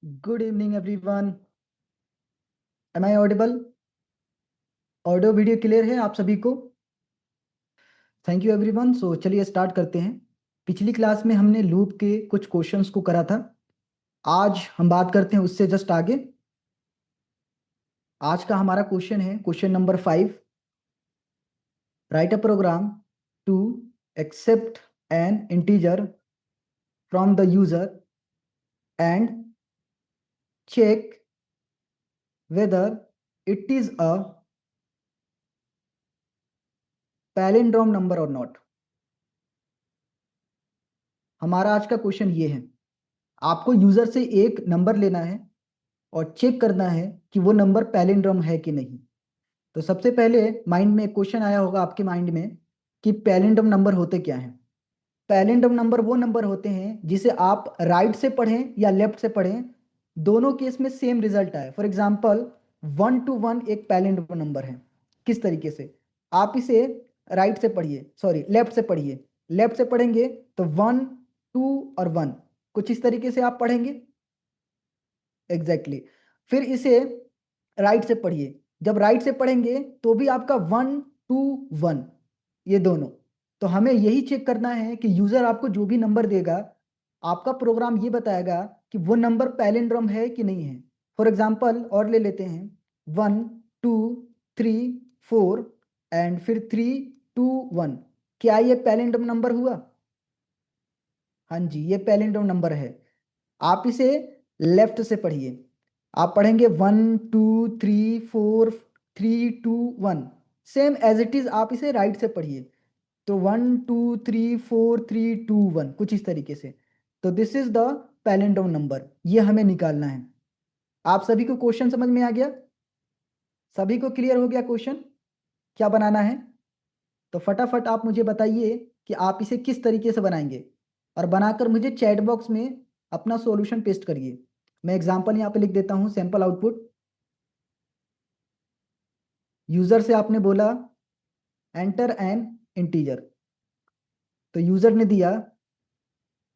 Good evening, everyone. Am I audible? Audio video clear है आप सभी को? Thank you everyone. सो चलिए स्टार्ट करते हैं। पिछली क्लास में हमने लूप के कुछ क्वेश्चंस को करा था। आज हम बात करते हैं उससे जस्ट आगे। आज का हमारा क्वेश्चन है question number 5। Write a program to accept an integer from the user and check whether it is a palindrome number और नॉट। हमारा आज का क्वेश्चन ये है, आपको यूजर से एक नंबर लेना है और चेक करना है कि वो नंबर पैलिंड्रोम है कि नहीं। तो सबसे पहले माइंड में एक क्वेश्चन आया होगा आपके माइंड में कि पैलिंड्रोम नंबर होते क्या हैं। पैलिंड्रोम नंबर वो नंबर होते हैं जिसे आप राइट से पढ़ें या लेफ्ट से पढ़ें, दोनों केस में सेम रिजल्ट आए। फॉर एग्जाम्पल 1 to 1 एक पैलिंड्रोम नंबर है। किस तरीके से? आप इसे राइट से पढ़िए, सॉरी लेफ्ट से पढ़िए। लेफ्ट से पढ़ेंगे तो 1 2 और 1 कुछ इस तरीके से आप पढ़ेंगे। एग्जैक्टली फिर इसे राइट से पढ़िए। जब राइट से पढ़ेंगे तो भी आपका 1 2 1 ये दोनों। तो हमें यही चेक करना है कि यूजर आपको जो भी नंबर देगा, आपका प्रोग्राम ये बताएगा कि वो नंबर पैलिंड्रोम है कि नहीं है। फॉर एग्जाम्पल और ले लेते हैं 1 2 3 4 एंड फिर 3 2 1। क्या ये पैलिंड्रोम नंबर हुआ? हाँ जी, ये पैलिंड्रोम नंबर है। आप इसे लेफ्ट से पढ़िए। आप पढ़ेंगे 1 2 3 4 3 2 1 सेम एज इट इज। आप इसे राइट से पढ़िए तो 1 2 3 4 3 2 1 कुछ इस तरीके से। तो this is the palindrome number, ये हमें निकालना है। आप सभी को क्वेश्चन समझ में आ गया? सभी को क्लियर हो गया क्वेश्चन क्या बनाना है? तो फटाफट आप मुझे बताइए कि आप इसे किस तरीके से बनाएंगे और बनाकर मुझे चैट बॉक्स में अपना सॉल्यूशन पेस्ट करिए। मैं एग्जांपल यहाँ पे लिख देता हूँ, सैंपल आउटपुट। यूजर से आपने बोला एंटर एन इंटीजर, तो यूजर ने दिया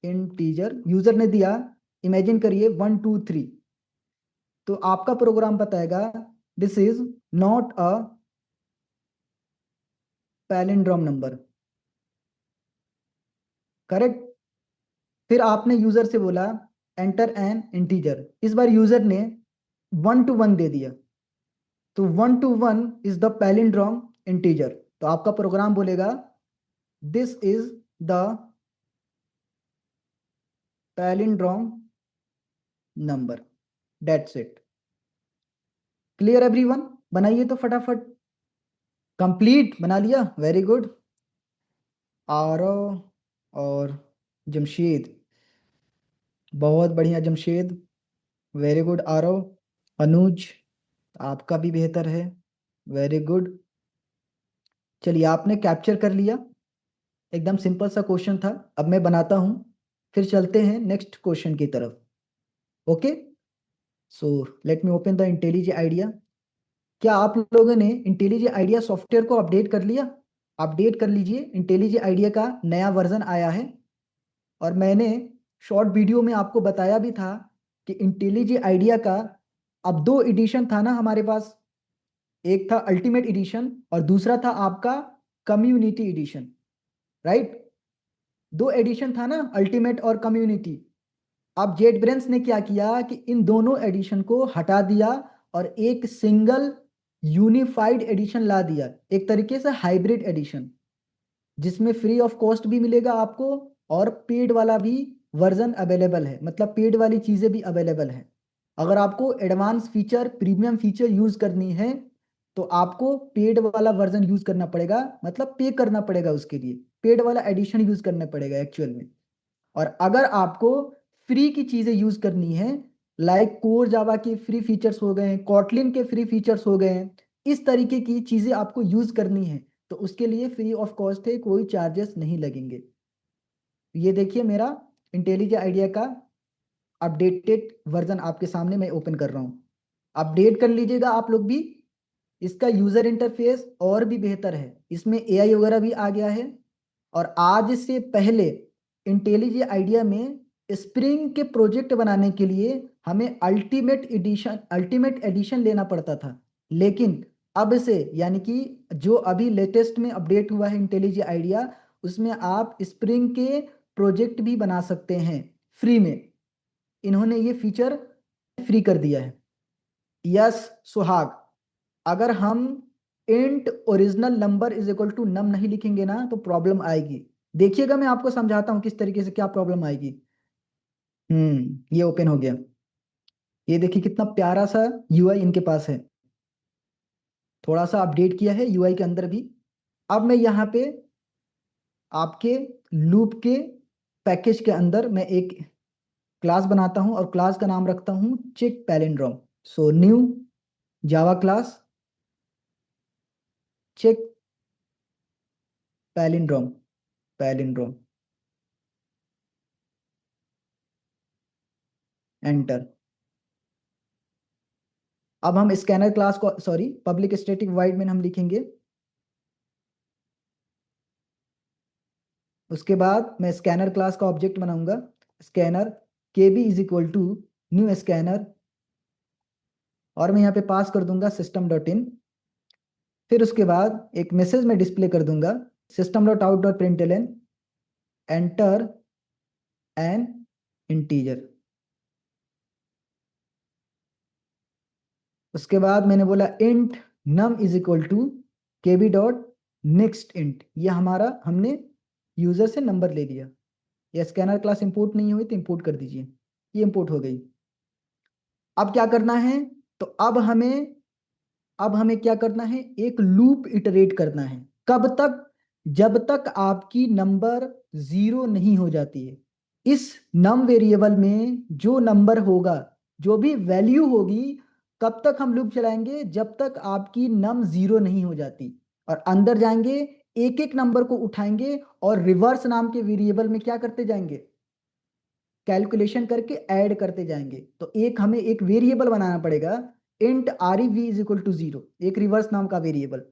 इंटीजर। यूजर ने दिया, इमेजिन करिए 1 2 3। तो आपका प्रोग्राम बताएगा this is not a palindrome number, correct. फिर आपने यूजर से बोला एंटर एन इंटीजर। इस बार यूजर ने 1 to 1 दे दिया, तो 1 to 1 is the palindrome integer. तो आपका प्रोग्राम बोलेगा this is the palindrome number. That's it. Clear everyone? बनाइए तो फटाफट। कंप्लीट बना लिया, वेरी गुड। आरव और जमशेद, बहुत बढ़िया जमशेद, वेरी गुड आरव। अनुज, आपका भी बेहतर है, वेरी गुड। चलिए आपने कैप्चर कर लिया। एकदम सिंपल सा क्वेश्चन था। अब मैं बनाता हूँ, फिर चलते हैं नेक्स्ट क्वेश्चन की तरफ। Okay, so let me open the intelligent idea. क्या आप लोगों ने इंटेलिजेंट आइडिया सॉफ्टवेयर को अपडेट कर लिया? अपडेट कर लीजिए, इंटेलिजेंट आइडिया का नया वर्जन आया है। और मैंने शॉर्ट वीडियो में आपको बताया भी था कि इंटेलिजेंट आइडिया का अब दो एडिशन था ना हमारे पास। एक था अल्टीमेट एडिशन और दूसरा था आपका कम्युनिटी एडिशन, राइट। दो एडिशन था ना, अल्टीमेट और कम्युनिटी। अब जेट ब्रेन्स ने क्या किया कि इन दोनों एडिशन को हटा दिया और एक सिंगल यूनिफाइड एडिशन ला दिया, एक तरीके से हाइब्रिड एडिशन, जिसमें फ्री ऑफ कॉस्ट भी मिलेगा आपको और पेड वाला भी वर्जन अवेलेबल है। मतलब पेड वाली चीज़ें भी अवेलेबल है। अगर आपको advance feature, premium feature use करनी है तो आपको पेड वाला वर्जन यूज़ करना पड़ेगा, मतलब पे करना पड़ेगा उसके लिए। पेड वाला एडिशन यूज़ करना पड़ेगा एक्चुअल में। और अगर आपको फ्री की चीज़ें यूज़ करनी है, लाइक कोर जावा के फ्री फीचर्स हो गए, कॉटलिन के फ्री फीचर्स हो गए, इस तरीके की चीज़ें आपको यूज़ करनी है तो उसके लिए फ्री ऑफ कॉस्ट है, कोई चार्जेस नहीं लगेंगे। ये देखिए मेरा इंटेलिजेंट आइडिया का अपडेटेड वर्जन आपके सामने मैं ओपन कर रहा हूँ। अपडेट कर लीजिएगा आप लोग भी। इसका यूज़र इंटरफेस और भी बेहतर है, इसमें एआई वगैरह भी आ गया है। और आज से पहले इंटेलिजेंट आइडिया में स्प्रिंग के प्रोजेक्ट बनाने के लिए हमें अल्टीमेट एडिशन लेना पड़ता था, लेकिन अब से यानी कि जो अभी लेटेस्ट में अपडेट हुआ है इंटेलिजेंट आइडिया, उसमें आप स्प्रिंग के प्रोजेक्ट भी बना सकते हैं फ्री में। इन्होंने ये फीचर फ्री कर दिया है। यस सुहाग, अगर हम int original number is equal to num नहीं लिखेंगे ना तो प्रॉब्लम आएगी। देखिएगा, मैं आपको समझाता हूँ किस तरीके से क्या प्रॉब्लम आएगी। ये ओपन हो गया। ये देखिए कितना प्यारा सा यूआई इनके पास है। थोड़ा सा अपडेट किया है यूआई के अंदर भी। अब मैं यहाँ पे आपके लूप के पैकेज के अंदर मैं एक क्लास बनाता हूँ और क्लास का नाम रखता हूँ check palindrome. So new Java class check palindrome. Palindrome enter. अब हम स्कैनर क्लास को, सॉरी, पब्लिक स्टैटिक वाइड में हम लिखेंगे। उसके बाद मैं स्कैनर क्लास का ऑब्जेक्ट बनाऊंगा, scanner K B is equal to new scanner, और मैं यहाँ पे पास कर दूंगा सिस्टम डॉट इन। फिर उसके बाद एक मैसेज में डिस्प्ले कर दूंगा system dot out dot println enter an integer. उसके बाद मैंने बोला int num is equal to K B dot next int. ये हमारा, हमने यूजर से नंबर ले लिया। ये स्कैनर क्लास इंपोर्ट नहीं हुई तो इंपोर्ट कर दीजिए। ये इंपोर्ट हो गई। अब क्या करना है, तो अब हमें क्या करना है, एक लूप इटरेट करना है। कब तक? जब तक आपकी नंबर 0 नहीं हो जाती है। इस नम वेरिएबल में जो नंबर होगा, जो भी वैल्यू होगी, कब तक हम लूप चलाएंगे? जब तक आपकी नम 0 नहीं हो जाती। और अंदर जाएंगे, एक एक नंबर को उठाएंगे और रिवर्स नाम के वेरिएबल में क्या करते जाएंगे, कैलकुलेशन करके ऐड करते जाएंगे। तो एक हमें एक वेरिएबल बनाना पड़ेगा, int R E V is equal to 0, एक रिवर्स नाम का वेरिएबल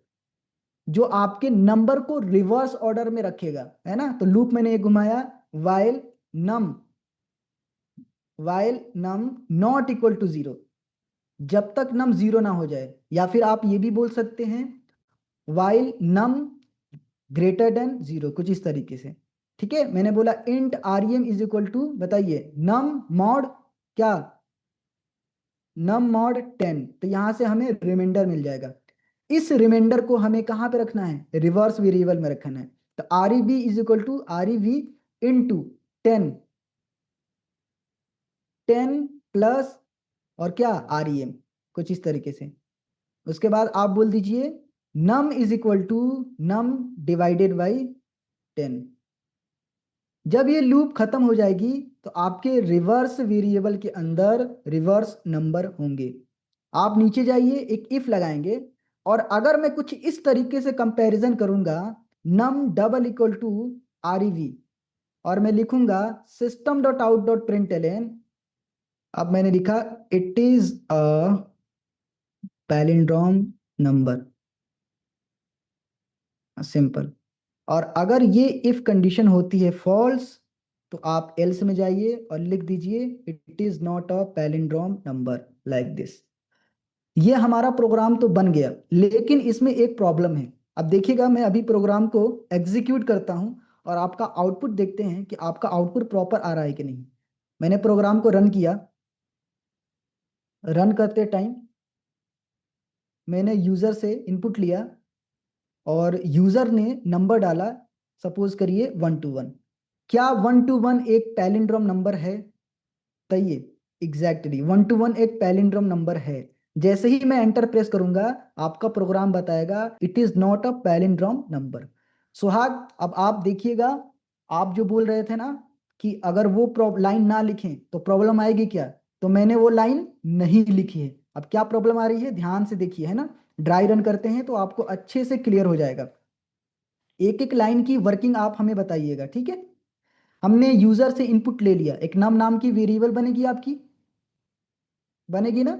जो आपके नंबर को रिवर्स ऑर्डर में रखेगा, है ना। तो लूप मैंने एक घुमाया, while num not equal to 0, जब तक नम 0 ना हो जाए। या फिर आप ये भी बोल सकते हैं वाइल नम ग्रेटर देन 0, कुछ इस तरीके से। ठीक है, मैंने बोला int R M is equal to, बताइए, नम मॉड क्या, नम मॉड 10। तो यहां से हमें रिमाइंडर मिल जाएगा। इस रिमाइंडर को हमें कहां पे रखना है, रिवर्स वेरिएबल में रखना है। तो R E B is equal to R E V into 10, 10 plus और क्या, आर ई एम, कुछ इस तरीके से। उसके बाद आप बोल दीजिए num is equal to num divided by 10। जब ये लूप खत्म हो जाएगी तो आपके रिवर्स वेरिएबल के अंदर रिवर्स नंबर होंगे। आप नीचे जाइए, एक इफ लगाएंगे, और अगर मैं कुछ इस तरीके से कंपैरिजन करूंगा, num double equal to R E V, और मैं लिखूंगा system dot out dot print L. अब मैंने लिखा it is a palindrome number, simple. और अगर ये इफ कंडीशन होती है फॉल्स, तो आप एल्स में जाइए और लिख दीजिए it is not a palindrome number, like this. ये हमारा प्रोग्राम तो बन गया, लेकिन इसमें एक प्रॉब्लम है। अब देखिएगा, मैं अभी प्रोग्राम को एग्जीक्यूट करता हूं और आपका आउटपुट देखते हैं कि आपका आउटपुट प्रॉपर आ रहा है कि नहीं। मैंने प्रोग्राम को रन किया। रन करते टाइम मैंने यूजर से इनपुट लिया और यूजर ने नंबर डाला, सपोज करिए 121। क्या 121 एक पैलिंड्रोम नंबर है? बताइए। एग्जैक्टली 121 एक पैलिंड्रोम नंबर है। जैसे ही मैं एंटर प्रेस करूंगा, आपका प्रोग्राम बताएगा it is not a palindrome number. सुहाग, अब आप देखिएगा, आप जो बोल रहे थे ना कि अगर वो लाइन ना लिखें तो प्रॉब्लम आएगी क्या, तो मैंने वो लाइन नहीं लिखी है। अब क्या प्रॉब्लम आ रही है, ध्यान से देखिए, है ना। ड्राई रन करते हैं तो आपको अच्छे से क्लियर हो जाएगा। एक एक लाइन की वर्किंग आप हमें बताइएगा, ठीक है। हमने यूजर से इनपुट ले लिया, एक नाम नाम की वेरिएबल बनेगी आपकी, बनेगी ना।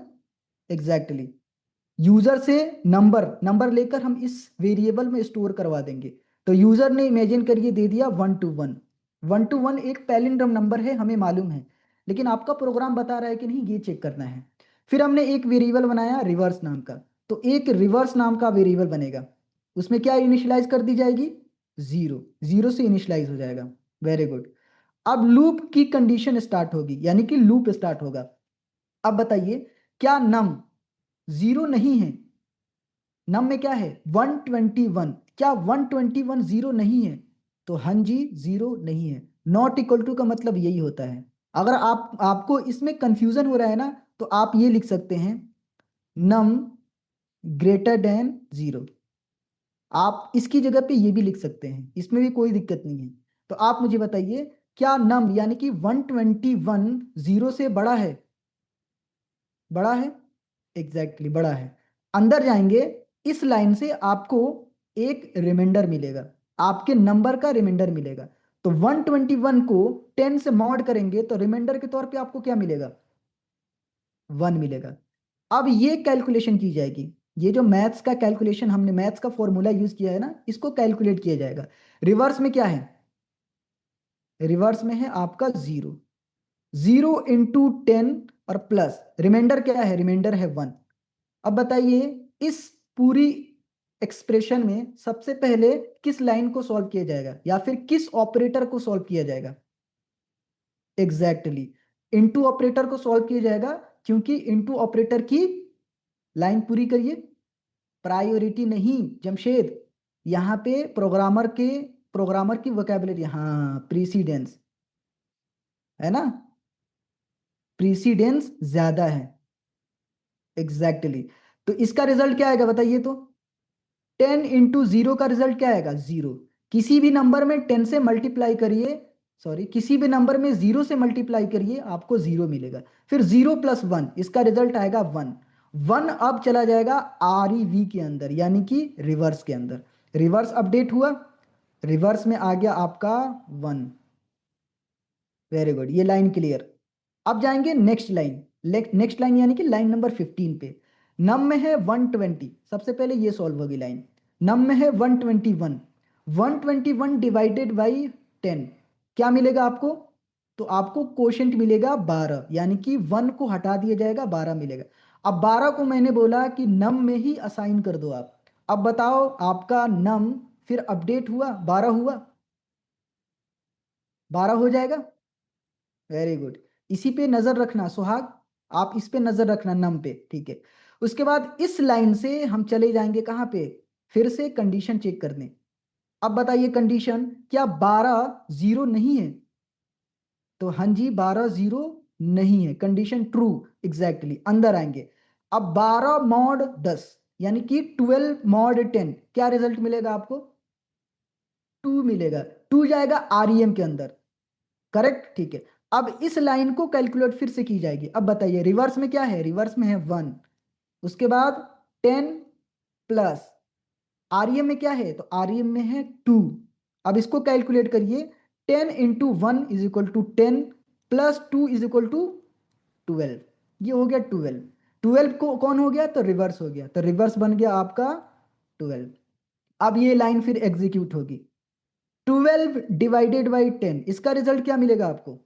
Exactly exactly. यूजर से नंबर नंबर लेकर हम इस वेरिएबल में स्टोर करवा देंगे। तो यूजर ने इमेजिन करिए दे दिया 121। 121 एक पैलिंड्रोम नंबर है, हमें मालूम है। लेकिन आपका प्रोग्राम बता रहा है कि नहीं, ये चेक करना है। फिर हमने एक वेरिएबल बनाया रिवर्स नाम का, तो एक रिवर्स नाम का वेरिएबल बनेगा, उसमें क्या इनिशियलाइज कर दी जाएगी, जीरो, जीरो से इनिशियलाइज हो जाएगा। Very good. अब लूप की कंडीशन स्टार्ट होगी, यानी कि लूप स्टार्ट होगा। अब बताइए क्या नम जीरो नहीं है, नम में क्या है 121, क्या 121 जीरो नहीं है, तो हाँ जी जीरो नहीं है। नॉट इक्वल टू का मतलब यही होता है। अगर आपको इसमें कंफ्यूजन हो रहा है ना, तो आप ये लिख सकते हैं नम ग्रेटर देन जीरो, आप इसकी जगह पे ये भी लिख सकते हैं, इसमें भी कोई दिक्कत नहीं है। तो आप मुझे बताइए क्या नम यानी कि 121 जीरो से बड़ा है, बड़ा है, एग्जैक्टली बड़ा है। अंदर जाएंगे, इस लाइन से आपको एक रिमाइंडर मिलेगा, आपके नंबर का रिमाइंडर मिलेगा। तो 121 को 10 से मॉड करेंगे तो रिमाइंडर के तौर पे आपको क्या मिलेगा, 1 मिलेगा। अब ये कैलकुलेशन की जाएगी, ये जो मैथ्स का कैलकुलेशन, हमने मैथ्स का फॉर्मूला यूज किया है ना, इसको कैलकुलेट किया जाएगा। रिवर्स में क्या है, रिवर्स में है आपका जीरो, जीरो इंटू 10 और प्लस रिमाइंडर क्या है, रिमाइंडर है 1। अब बताइए इस पूरी एक्सप्रेशन में सबसे पहले किस लाइन को सॉल्व किया जाएगा, या फिर किस ऑपरेटर को सॉल्व किया जाएगा, एग्जैक्टली इनटू ऑपरेटर को सॉल्व किया जाएगा, क्योंकि इनटू ऑपरेटर की लाइन पूरी करिए। प्रायोरिटी नहीं जमशेद, यहाँ पे प्रोग्रामर की वोकैबुलरी, हाँ प्रीसीडेंस है ना, प्रीसीडेंस ज्यादा है, एग्जैक्टली तो इसका रिजल्ट क्या आएगा बताइए तो, 10 इंटू जीरो का रिजल्ट क्या आएगा, जीरो। किसी भी नंबर में 10 से मल्टीप्लाई करिए, सॉरी किसी भी नंबर में जीरो से मल्टीप्लाई करिए आपको जीरो मिलेगा। फिर जीरो प्लस वन, इसका रिजल्ट आएगा वन। वन अब चला जाएगा आर ई वी के अंदर, यानी कि रिवर्स के अंदर। रिवर्स अपडेट हुआ, रिवर्स में आ गया आपका वन। वेरी गुड, ये लाइन क्लियर। अब जाएंगे नेक्स्ट लाइन, नेक्स्ट लाइन यानी कि लाइन नंबर 15 पे। नम में है 120, सबसे पहले ये सॉल्व होगी लाइन। नम में है 121, 121 डिवाइडेड बाई 10 क्या मिलेगा आपको, तो आपको कोशेंट मिलेगा 12, यानी कि 1 को हटा दिया जाएगा, 12 मिलेगा। अब 12 को मैंने बोला कि नम में ही असाइन कर दो आप। अब बताओ आपका नम फिर अपडेट हुआ, 12 हुआ, 12 हो जाएगा। वेरी गुड, इसी पे नजर रखना सुहाग, आप इस पे नजर रखना नम पे, ठीक है। उसके बाद इस लाइन से हम चले जाएंगे कहाँ पे, फिर से कंडीशन चेक करने। अब बताइए कंडीशन, क्या 12 जीरो नहीं है, तो हाँ जी 12 जीरो नहीं है, कंडीशन ट्रू, एग्जैक्टली अंदर आएंगे। अब 12 मॉड 10 यानी कि 12 मॉड 10 क्या रिजल्ट मिलेगा आपको, 2 मिलेगा, 2 जाएगा आरईएम के अंदर, करेक्ट, ठीक है। अब इस लाइन को कैलकुलेट फिर से की जाएगी। अब बताइए रिवर्स में क्या है, रिवर्स में है 1, उसके बाद 10 प्लस आरईएम में क्या है, तो आरईएम में है 2। अब इसको कैलकुलेट करिए, 10 into 1 is equal to 10 plus 2 is equal to 12, ये हो गया 12। 12 को कौन हो गया, तो रिवर्स हो गया, तो रिवर्स बन गया आपका 12। अब ये लाइन फिर एग्जीक्यूट होगी, 12 डिवाइडेड बाई 10 इसका रिजल्ट क्या मिलेगा आपको,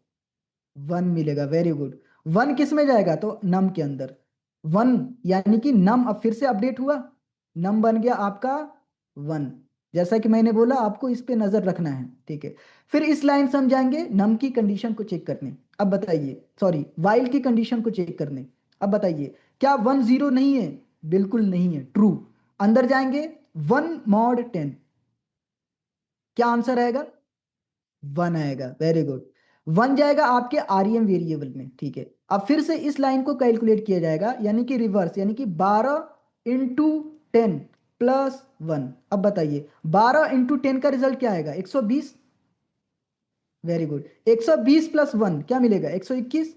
1 मिलेगा। वेरी गुड, 1 किस में जाएगा, तो नम के अंदर, 1 यानी कि नम अब फिर से अपडेट हुआ, नम बन गया आपका 1। जैसा कि मैंने बोला आपको इस पे नजर रखना है, ठीक है। फिर इस लाइन समझाएंगे नम की कंडीशन को चेक करने। अब बताइए, सॉरी वाइल की कंडीशन को चेक करने। अब बताइए क्या 1 जीरो नहीं है, बिल्कुल नहीं है, ट्रू। अंदर जाएंगे, 1 मॉड 10 क्या आंसर आएगा, 1 आएगा। वेरी गुड, 1 जाएगा आपके आरईएम वेरिएबल में, ठीक है। अब फिर से इस लाइन को कैलकुलेट किया जाएगा, यानी कि रिवर्स, यानी कि 12 इंटू 10 प्लस 1। अब बताइए 12 इंटू 10 का रिजल्ट क्या आएगा, 120। वेरी गुड, 120 प्लस 1 क्या मिलेगा, 121,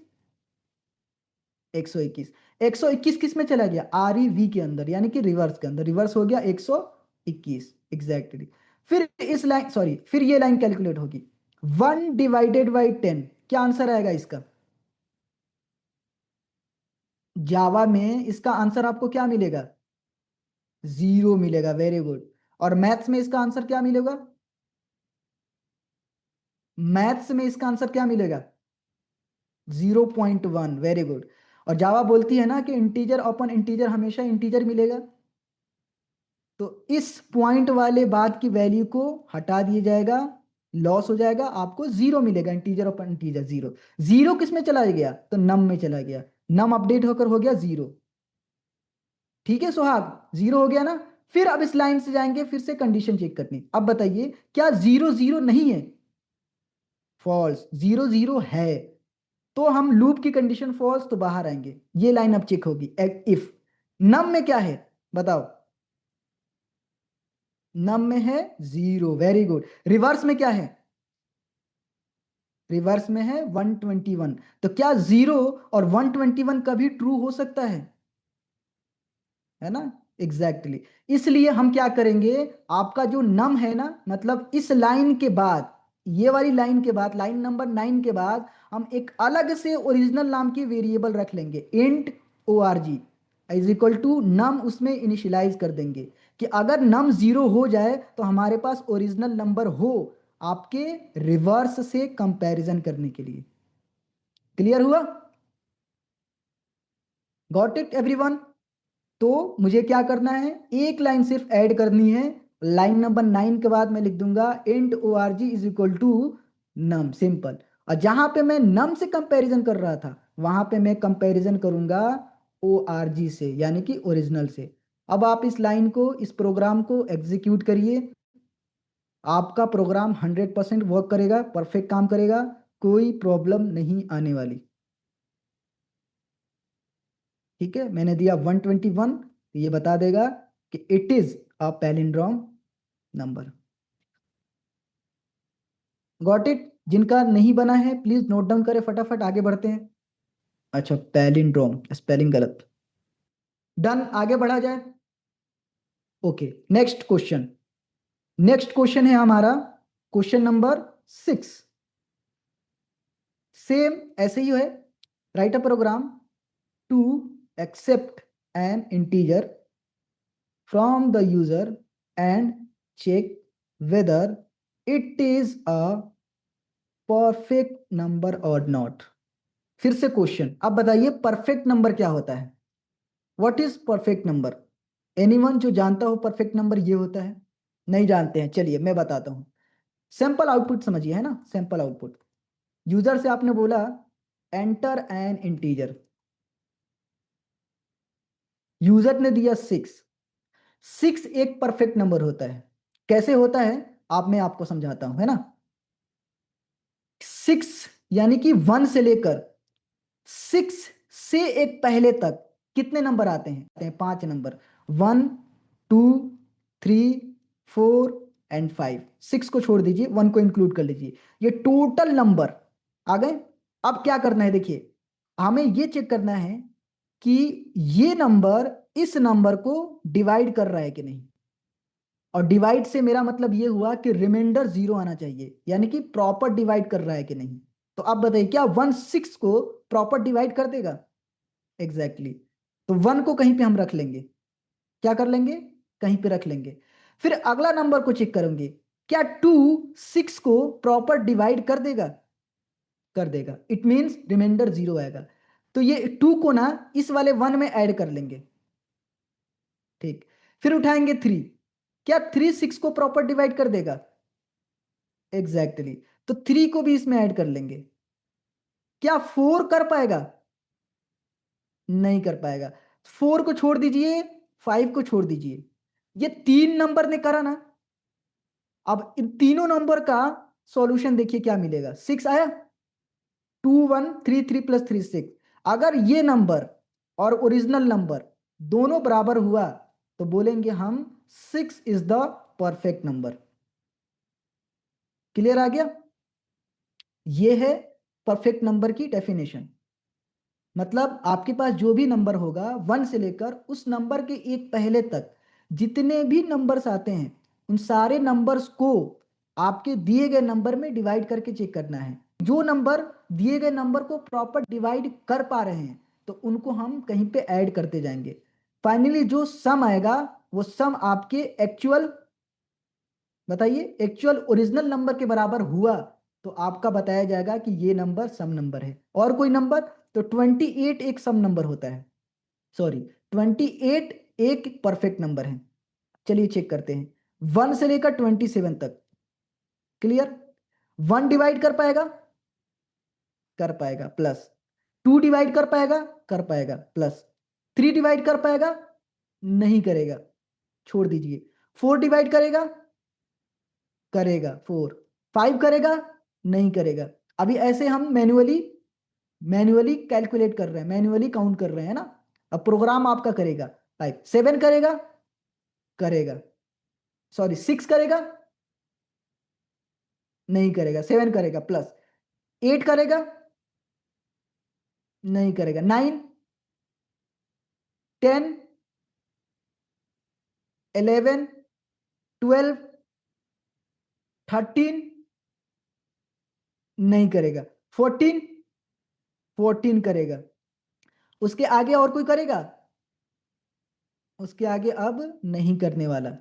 121। 121 किस में चला गया, आर ई वी के अंदर, यानी कि रिवर्स के अंदर, रिवर्स हो गया 121, एग्जैक्टली। फिर इस लाइन, सॉरी फिर ये लाइन कैलकुलेट होगी, 1 डिवाइडेड बाई 10 क्या आंसर आएगा इसका, जावा में इसका आंसर आपको क्या मिलेगा, जीरो मिलेगा। वेरी गुड, और मैथ्स में इसका आंसर क्या मिलेगा, मैथ्स में इसका आंसर क्या मिलेगा, 0.1, वेरी गुड। और जावा बोलती है ना कि इंटीजर अपॉन इंटीजर हमेशा इंटीजर मिलेगा, तो इस पॉइंट वाले बाद की वैल्यू को हटा दिया जाएगा, लॉस हो जाएगा, आपको जीरो मिलेगा, integer upon integer zero. Zero किस में चला गया? तो नम में चला गया, नम अपडेट होकर हो गया जीरो। ठीक है सुहाग, जीरो हो गया ना। फिर अब इस लाइन से जाएंगे, फिर से कंडीशन चेक करनी। अब बताइए क्या जीरो जीरो नहीं है? फॉल्स। जीरो जीरो है, तो हम लूप की कंडीशन फॉल्स, तो बाहर आएंगे। ये लाइन अब चेक होगी। इफ नम में क्या है बताओ? नम में है जीरो, वेरी गुड। रिवर्स में क्या है? रिवर्स में है 121। तो क्या जीरो और 121 कभी ट्रू हो सकता है ना? एग्जैक्टली इसलिए हम क्या करेंगे, आपका जो नम है ना, मतलब इस लाइन के बाद, ये वाली लाइन के बाद, लाइन नंबर 9 के बाद हम एक अलग से ओरिजिनल नाम की वेरिएबल रख लेंगे, int org is equal to num, उसमें इनिशियलाइज कर देंगे कि अगर नम जीरो हो जाए तो हमारे पास ओरिजिनल नंबर हो, आपके रिवर्स से कंपैरिजन करने के लिए। क्लियर हुआ? Got it everyone? तो मुझे क्या करना है, एक लाइन सिर्फ ऐड करनी है। लाइन नंबर 9 के बाद मैं लिख दूंगा int org is equal to num, simple. और जहां पे मैं नम से कंपैरिजन कर रहा था, वहां पे मैं कंपैरिजन करूंगा org से, यानी कि ओरिजिनल से। अब आप इस लाइन को, इस प्रोग्राम को एग्जीक्यूट करिए। आपका प्रोग्राम 100% वर्क करेगा, परफेक्ट काम करेगा, कोई प्रॉब्लम नहीं आने वाली। ठीक है, मैंने दिया 121, तो ये बता देगा कि it is a palindrome number. Got it? जिनका नहीं बना है प्लीज नोट डाउन करें, फटाफट आगे बढ़ते हैं। अच्छा, पैलिंड्रोम, स्पेलिंग गलत। डन, आगे बढ़ा जाए। Okay, next question. Next question है हमारा क्वेश्चन नंबर 6। सेम ऐसे ही है, write a program to accept an integer from the user and check whether it is a perfect number or not। फिर से क्वेश्चन, अब बताइए परफेक्ट नंबर क्या होता है? What is perfect number? Anyone जो जानता हो परफेक्ट नंबर ये होता है? नहीं जानते हैं, चलिए मैं बताता हूं। सैंपल आउटपुट समझिए, है ना, सैंपल आउटपुट। यूजर से आपने बोला एंटर एन इंटीजर, यूजर ने दिया 6। 6 एक परफेक्ट नंबर होता है। कैसे होता है, आप, मैं आपको समझाता हूं, है ना। 6 यानी कि 1 से लेकर 6 से एक पहले तक कितने नंबर आते हैं? 5 नंबर। 1, 2, 3, 4 एंड 5। 6 को छोड़ दीजिए, 1 को इंक्लूड कर लीजिए, ये टोटल नंबर आ गए। अब क्या करना है, देखिए हमें ये चेक करना है कि ये नंबर इस नंबर को डिवाइड कर रहा है कि नहीं। और डिवाइड से मेरा मतलब ये हुआ कि रिमाइंडर जीरो आना चाहिए, यानी कि प्रॉपर डिवाइड कर रहा है कि नहीं। तो अब बताइए क्या 1 6 को प्रॉपर डिवाइड कर देगा? Exactly exactly। तो 1 को कहीं पे हम रख लेंगे, क्या कर लेंगे, कहीं पे रख लेंगे। फिर अगला नंबर को चेक करेंगे, क्या 2 6 को प्रॉपर डिवाइड कर देगा? कर देगा, इट मीन्स रिमाइंडर जीरो आएगा। तो ये 2 को ना इस वाले 1 में ऐड कर लेंगे। ठीक, फिर उठाएंगे 3, क्या 3 6 को प्रॉपर डिवाइड कर देगा? Exactly exactly। तो 3 को भी इसमें ऐड कर लेंगे। क्या 4 कर पाएगा? नहीं कर पाएगा। 4 को छोड़ दीजिए, 5 को छोड़ दीजिए, ये 3 नंबर ने करा ना। अब इन तीनों नंबर का सॉल्यूशन देखिए क्या मिलेगा। 6 आया, 2 1 3 3 प्लस 3 6। अगर ये नंबर और ओरिजिनल नंबर दोनों बराबर हुआ तो बोलेंगे हम 6 is the perfect number. Clear आ गया? ये है परफेक्ट नंबर की डेफिनेशन। मतलब आपके पास जो भी नंबर होगा 1 से लेकर उस नंबर के एक पहले तक जितने भी नंबर्स आते हैं, उन सारे नंबर्स को आपके दिए गए नंबर में डिवाइड करके चेक करना है। जो नंबर दिए गए नंबर को प्रॉपर डिवाइड कर पा रहे हैं तो उनको हम कहीं पे ऐड करते जाएंगे। फाइनली जो सम आएगा वो सम आपके एक्चुअल, बताइए एक्चुअल ओरिजिनल नंबर के बराबर हुआ तो आपका बताया जाएगा कि ये नंबर सम नंबर है। और कोई नंबर, तो 28 एक सम नंबर होता है, सॉरी 28 एक परफेक्ट नंबर है। चलिए चेक करते हैं, 1 से लेकर 27 तक। क्लियर? 1 डिवाइड कर पाएगा? कर पाएगा, प्लस 2 डिवाइड कर पाएगा? कर पाएगा, प्लस 3 डिवाइड कर पाएगा? नहीं करेगा, छोड़ दीजिए। 4 डिवाइड करेगा? करेगा, 4। 5 करेगा? नहीं करेगा। अभी ऐसे हम मैन्युअली मैन्युअली कैलकुलेट कर रहे हैं, मैन्युअली काउंट कर रहे हैं ना। अब प्रोग्राम आपका करेगा। 5 7 करेगा? करेगा। सॉरी 6 करेगा? नहीं करेगा। 7 करेगा, प्लस 8 करेगा? नहीं करेगा। 9 10 11 12 13 नहीं करेगा। 14 14 करेगा। उसके आगे और कोई करेगा? उसके आगे अब नहीं करने वाला।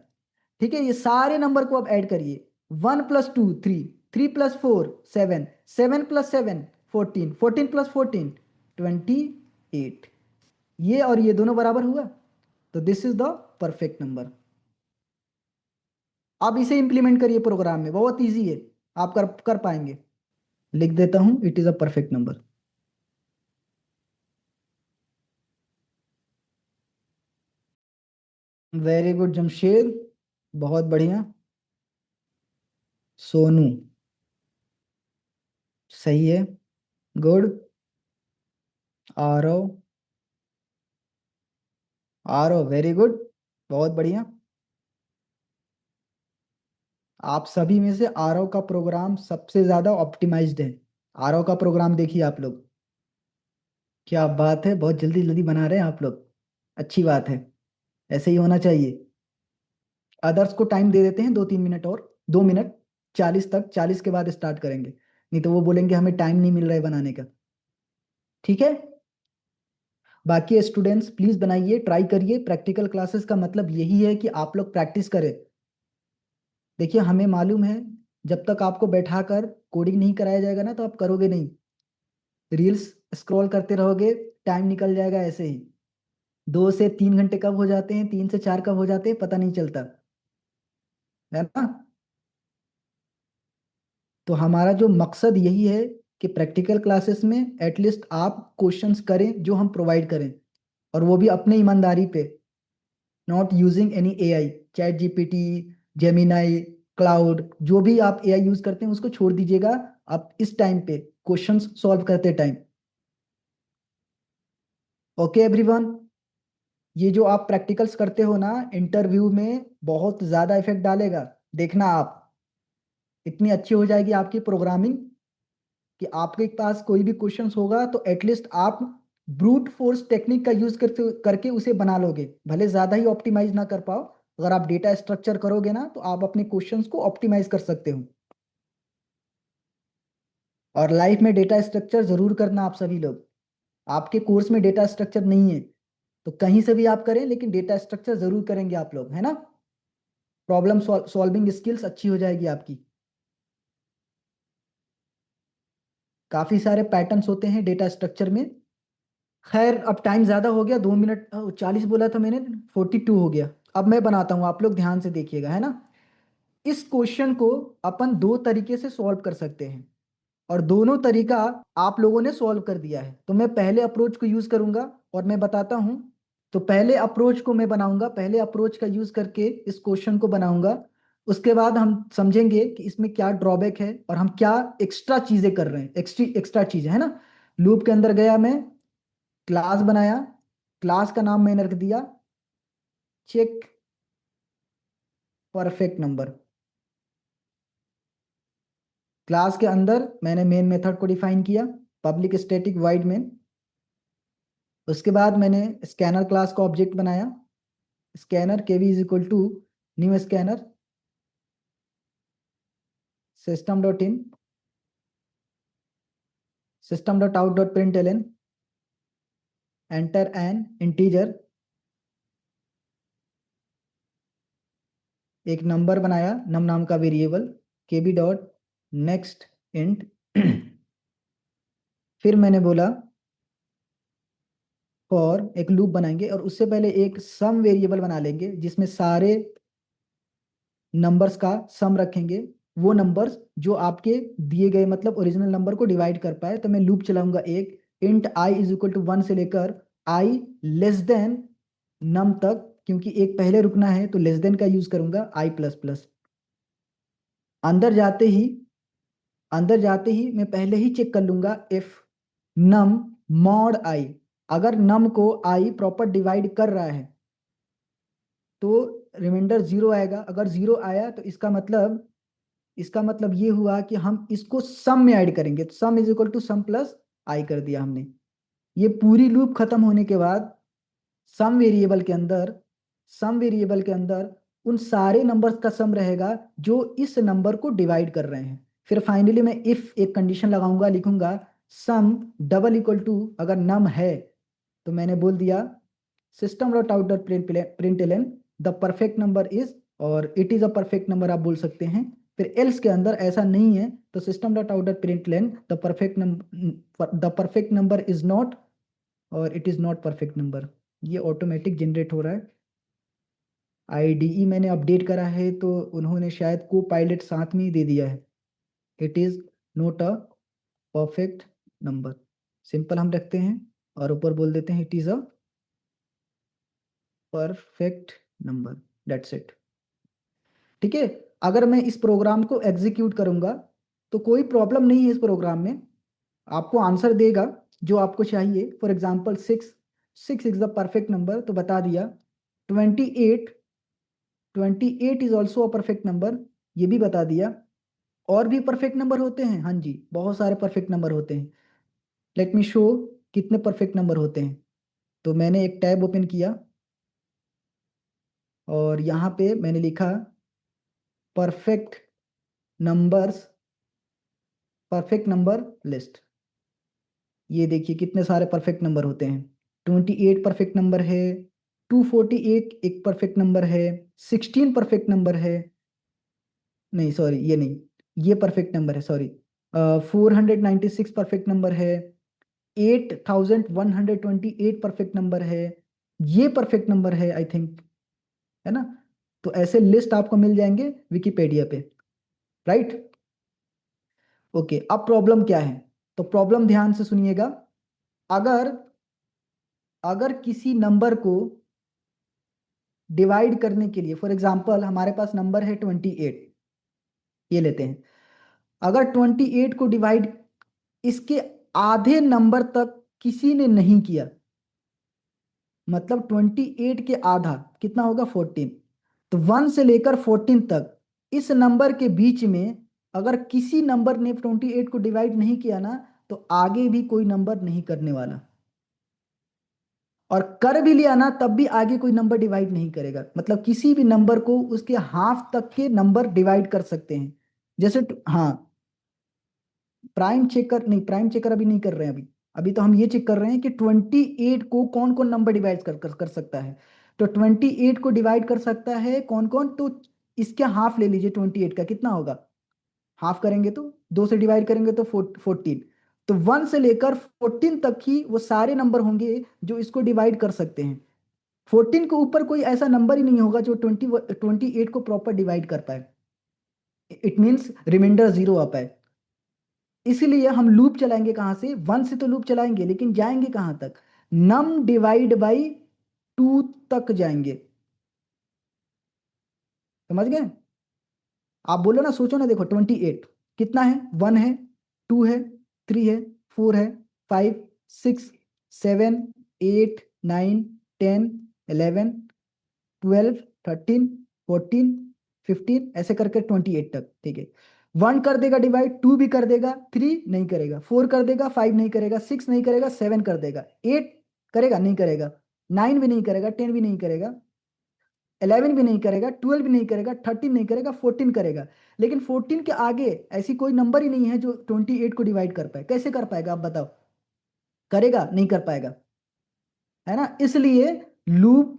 ठीक है, ये सारे नंबर को अब ऐड करिए। 1 + 2 3, 3 + 4 7, 7 + 7 14, 14 + 14 28। ये और ये दोनों बराबर हुआ, तो this is the perfect number. आप इसे इंप्लीमेंट करिए प्रोग्राम में, बहुत इजी है, आप कर कर पाएंगे। लिख देता हूं, it is a perfect number. Very good Jamshed, बहुत बढ़िया। सोनू, सही है, good. Aarav, Aarav very good, बहुत बढ़िया। आप सभी में से आरव का प्रोग्राम सबसे ज्यादा ऑप्टिमाइज्ड है। आरव का प्रोग्राम देखिए आप लोग, क्या बात है, बहुत जल्दी जल्दी बना रहे हैं आप लोग, अच्छी बात है, ऐसे ही होना चाहिए। अदर्स को टाइम दे देते हैं 2-3 मिनट और, 2 मिनट 40 तक, 40 के बाद स्टार्ट करेंगे, नहीं तो वो बोलेंगे हमें टाइम नहीं मिल रहा है बनाने का। ठीक है, बाकी स्टूडेंट्स प्लीज बनाइए, ट्राई करिए। प्रैक्टिकल क्लासेस का मतलब यही है कि आप लोग प्रैक्टिस करें। देखिए हमें मालूम है, जब तक आपको बैठाकर कोडिंग नहीं कराया जाएगा ना, तो आप करोगे नहीं। रील्स स्क्रॉल करते रहोगे, टाइम निकल जाएगा ऐसे ही। 2 से 3 घंटे कब हो जाते हैं, 3 से 4 कब हो जाते हैं, पता नहीं चलता, है ना। तो हमारा जो मकसद यही है कि प्रैक्टिकल क्लासेस में एटलीस्ट आप क्वेश्चंस करें जो हम प्रोवाइड करें, और वो भी अपने ईमानदारी पे, not using any AI, chat GPT, Gemini, cloud, जो भी आप एआई यूज करते हैं उसको छोड़ दीजिएगा आप इस टाइम पे, क्वेश्चंस सॉल्व करते टाइम। ओके एवरीवन, ये जो आप प्रैक्टिकल्स करते हो ना, इंटरव्यू में बहुत ज्यादा इफेक्ट डालेगा। देखना आप, इतनी अच्छी हो जाएगी आपकी प्रोग्रामिंग कि आपके पास कोई भी क्वेश्चंस होगा तो एटलीस्ट आप ब्रूट फोर्स टेक्निक का यूज करते करके उसे बना लोगे, भले ज्यादा ही ऑप्टिमाइज ना कर पाओ। अगर आप डेटा स्ट्रक्चर करोगे ना, तो आप अपने क्वेश्चंस को ऑप्टिमाइज कर सकते हो। और लाइफ में डेटा स्ट्रक्चर जरूर करना आप सभी लोग। आपके कोर्स में डेटा स्ट्रक्चर नहीं है तो कहीं से भी आप करें, लेकिन डेटा स्ट्रक्चर जरूर करेंगे आप लोग, है ना। प्रॉब्लम सॉल्विंग स्किल्स अच्छी हो जाएगी आपकी। काफी सारे पैटर्न्स होते हैं डेटा स्ट्रक्चर में। खैर अब टाइम ज्यादा हो गया, 2 मिनट 40 बोला था मैंने, 42 हो गया। अब मैं बनाता हूँ, आप लोग ध्यान से देखिएगा, है ना। इस क्वेश्चन को अपन दो तरीके से सॉल्व कर सकते हैं, और दोनों तरीका आप लोगों ने सॉल्व कर दिया है। तो मैं पहले अप्रोच को यूज करूंगा और मैं बताता हूं। तो पहले अप्रोच को मैं बनाऊंगा, पहले अप्रोच का यूज करके इस क्वेश्चन को बनाऊंगा। उसके बाद हम समझेंगे कि इसमें क्या ड्रॉबैक है और हम क्या एक्स्ट्रा चीजें कर रहे हैं, एक्स्ट्रा एक्स्ट्रा चीजें, है ना। लूप के अंदर गया मैं, क्लास बनाया, क्लास का नाम मैंने रख दिया चेक परफेक्ट नंबर। क्लास के अंदर मैंने मेन मेथड को डिफाइन किया, पब्लिक स्टैटिक वाइड मेन। उसके बाद मैंने स्कैनर क्लास का ऑब्जेक्ट बनाया, scanner K V is equal to new scanner system dot in, system dot out dot print L N, enter an integer, एक number बनाया, num नाम का वेरिएबल, के बी डॉट नेक्स्ट इंट फिर मैंने बोला फॉर, एक लूप बनाएंगे और उससे पहले एक सम वेरिएबल बना लेंगे जिसमें सारे नंबर्स का सम रखेंगे, वो नंबर्स जो आपके दिए गए मतलब ओरिजिनल नंबर को डिवाइड कर पाए। तो मैं लूप चलाऊंगा एक int I is equal to 1 से लेकर आई लेस देन नम तक, क्योंकि एक पहले रुकना है तो लेस देन का यूज करूंगा आई प्लस प्लस। अंदर जाते ही अंदर जाते ही मैं पहले ही चेक कर लूंगा इफ नम मॉड आई, अगर नम को आई प्रॉपर डिवाइड कर रहा है तो रिमाइंडर जीरो आएगा। अगर जीरो आया तो इसका मतलब ये हुआ कि हम इसको सम में ऐड करेंगे, तो sum is equal to sum plus I कर दिया हमने। ये पूरी लूप खत्म होने के बाद सम वेरिएबल के अंदर सम वेरिएबल के अंदर उन सारे नंबर्स का सम रहेगा जो इस नंबर को डिवाइड कर रहे हैं। फिर फाइनली मैं इफ एक कंडीशन लगाऊंगा, लिखूंगा सम डबल इक्वल टू, अगर नम है तो मैंने बोल दिया system dot out dot print ln the perfect number is, और it is a perfect number आप बोल सकते हैं। फिर एल्स के अंदर ऐसा नहीं है तो system dot out dot print ln the perfect number is not, और it is not perfect number. ये ऑटोमेटिक जनरेट हो रहा है। आईडीई मैंने अपडेट करा है तो उन्होंने शायद को पायलट साथ में ही दे दिया है। It is not a perfect number, simple हम रखते हैं और ऊपर बोल देते हैं it is a perfect number, that's it. ठीक है, अगर मैं इस प्रोग्राम को एग्जीक्यूट करूंगा तो कोई प्रॉब्लम नहीं है इस प्रोग्राम में, आपको आंसर देगा जो आपको चाहिए। For example six, six is the perfect number तो बता दिया। 28, 28 is also a perfect number, ये भी बता दिया। और भी परफेक्ट नंबर होते हैं, हाँ जी बहुत सारे परफेक्ट नंबर होते हैं। लेट मी शो कितने परफेक्ट नंबर होते हैं। तो मैंने एक टैब ओपन किया और यहाँ पे मैंने लिखा perfect numbers, perfect number list. ये देखिए कितने सारे परफेक्ट नंबर होते हैं। 28 परफेक्ट नंबर है, 248 एक परफेक्ट नंबर है, 16 परफेक्ट नंबर है, नहीं सॉरी ये नहीं, ये परफेक्ट नंबर है सॉरी, 496 परफेक्ट नंबर है, 8128 परफेक्ट नंबर है, ये परफेक्ट नंबर है आई थिंक, है ना। तो ऐसे लिस्ट आपको मिल जाएंगे विकिपीडिया पे, राइट। ओके, अब प्रॉब्लम क्या है, तो प्रॉब्लम ध्यान से सुनिएगा। अगर अगर किसी नंबर को डिवाइड करने के लिए, फॉर एग्जांपल हमारे पास नंबर है 28, ये लेते हैं। अगर 28 को डिवाइड इसके आधे नंबर तक किसी ने नहीं किया, मतलब 28 के आधा कितना होगा 14, तो 1 से लेकर 14 तक इस नंबर के बीच में अगर किसी नंबर ने 28 को डिवाइड नहीं किया ना, तो आगे भी कोई नंबर नहीं करने वाला। और कर भी लिया ना तब भी आगे कोई नंबर डिवाइड नहीं करेगा, मतलब किसी भी नंबर को उसके हाफ तक के नंबर डिवाइड कर सकते हैं। जैसे हाँ, प्राइम चेकर नहीं, प्राइम चेकर अभी नहीं कर रहे हैं। अभी अभी तो हम ये चेक कर रहे हैं कि 28 को कौन कौन नंबर डिवाइड कर सकता है। तो 28 को डिवाइड कर सकता है कौन कौन, तो इसके हाफ ले लीजिए, 28 का कितना होगा, हाफ करेंगे तो 2 से डिवाइड करेंगे तो 14। तो 1 से लेकर 14 तक ही वो सारे नंबर होंगे जो इसको डिवाइड कर सकते हैं। 14 के ऊपर कोई ऐसा नंबर ही नहीं होगा जो 28 को प्रॉपर डिवाइड कर पाए। इट मीन्स रिमाइंडर जीरो आ पाए। इसलिए हम लूप चलाएंगे कहां से, 1 से तो लूप चलाएंगे लेकिन जाएंगे कहां तक, नम डिवाइड बाई 2 तक जाएंगे। समझ गए। आप बोलो ना, सोचो ना, देखो 28 कितना है, 1 है, 2 है, 3 है, 4 है, 5, 6, 7, 8, 9, 10, 11, 12, 13, 14, 15 ऐसे करके 28 तक, ठीक है। 1 कर देगा डिवाइड, 2 भी कर देगा, 3 नहीं करेगा, 4 कर देगा, 5 नहीं करेगा, 6 नहीं करेगा, 7 कर देगा, 8 करेगा नहीं करेगा, 9 भी नहीं करेगा, 10 भी नहीं करेगा, 11 भी नहीं करेगा, 12 भी नहीं करेगा, 13 नहीं करेगा, 14 करेगा। लेकिन 14 के आगे ऐसी कोई नंबर ही नहीं है जो 28 को डिवाइड कर पाए। कैसे कर पाएगा आप बताओ, करेगा नहीं कर पाएगा, है ना। इसलिए लूप